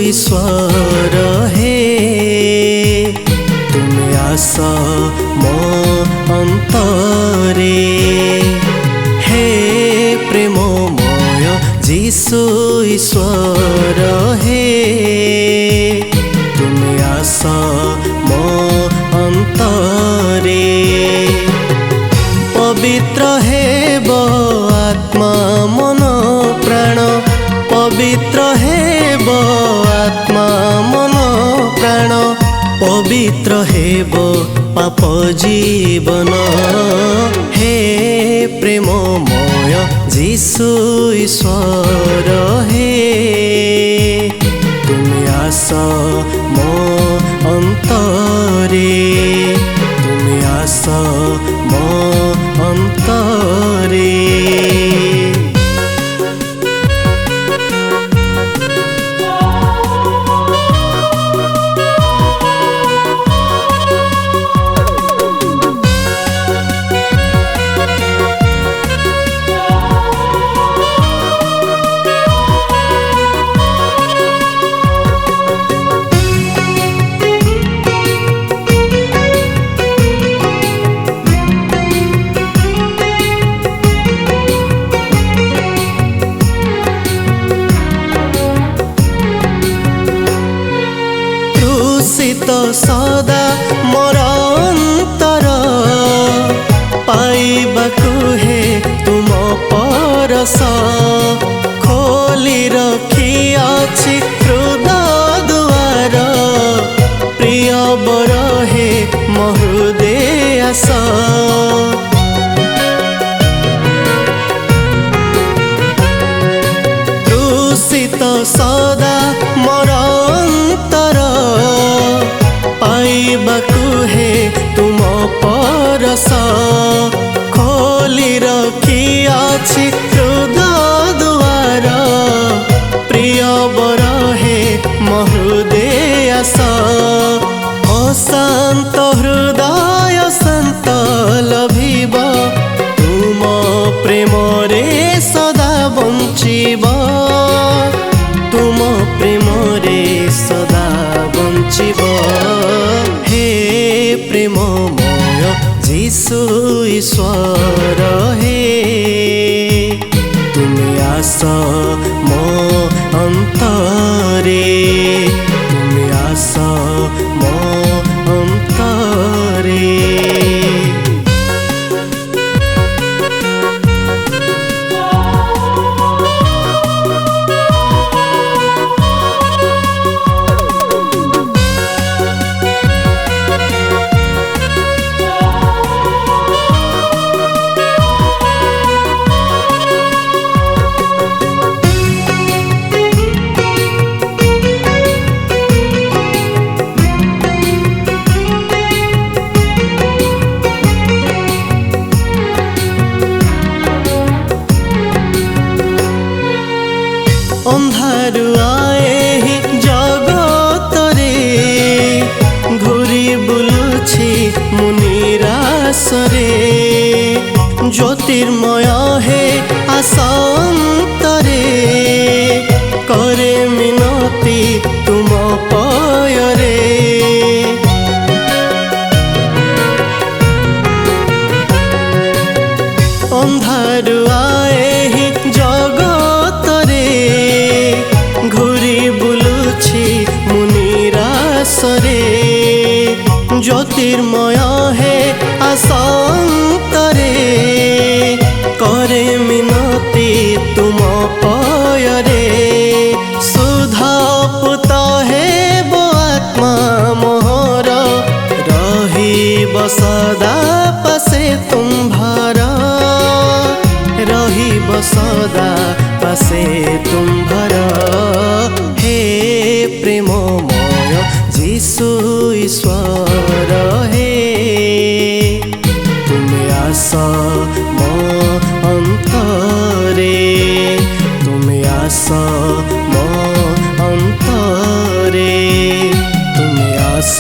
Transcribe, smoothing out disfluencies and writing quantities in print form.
ईश्वर हे तुम आस मो अंतरे हे प्रेममय जीशु ईश्वर हे तुम आस मो अंतरे पवित्र हेब आत्मा मन प्राण पवित्र हेब आत्मा मन प्राण पवित्र हेब पाप जीवन हे प्रेममय जीशु ईश्वर हे तुम आस मो अंतरे तुम आस मो अंतरे। तो सदा मोर अंतर पाइबाकु हे तुम परस खोली रखी अछि हृदय द्वार प्रिय बर हे महृदय आस तृषित सदा मोर अंतर पाइबाकु हे तुम परस खोली रखी अछि हृदय द्वार प्रिय बर हे महृदय आस अशांत हृदय शांत लभिब तुम प्रेम रे सदा बंचिब तुम प्रेम रे सदा बंचिब हे प्रेममय जीशु ईश्वर हे तुम आस मो अंतरे तुम आस मो अंतरे। अंधारु आए ही जगत रे घूरी बुलुछि मुनिरास रे ज्योतिर्मय हे आसंतरे करे मिनती तुम पयरे अंधारु आए ही जगत घूरी बुलुछि मुनिरास रे ज्योतिर्मय हे आसंतरे करे मिनती तुम पयरे सुधा पुत हेब आत्मा मोहर रहिब सदा पासे तुम्हार रहिब सदा पासे तुम्हार हे प्रेममय जीशु ईश्वर हे तुम आस मो अंतरे तुम आस मो अंतरे तुम आस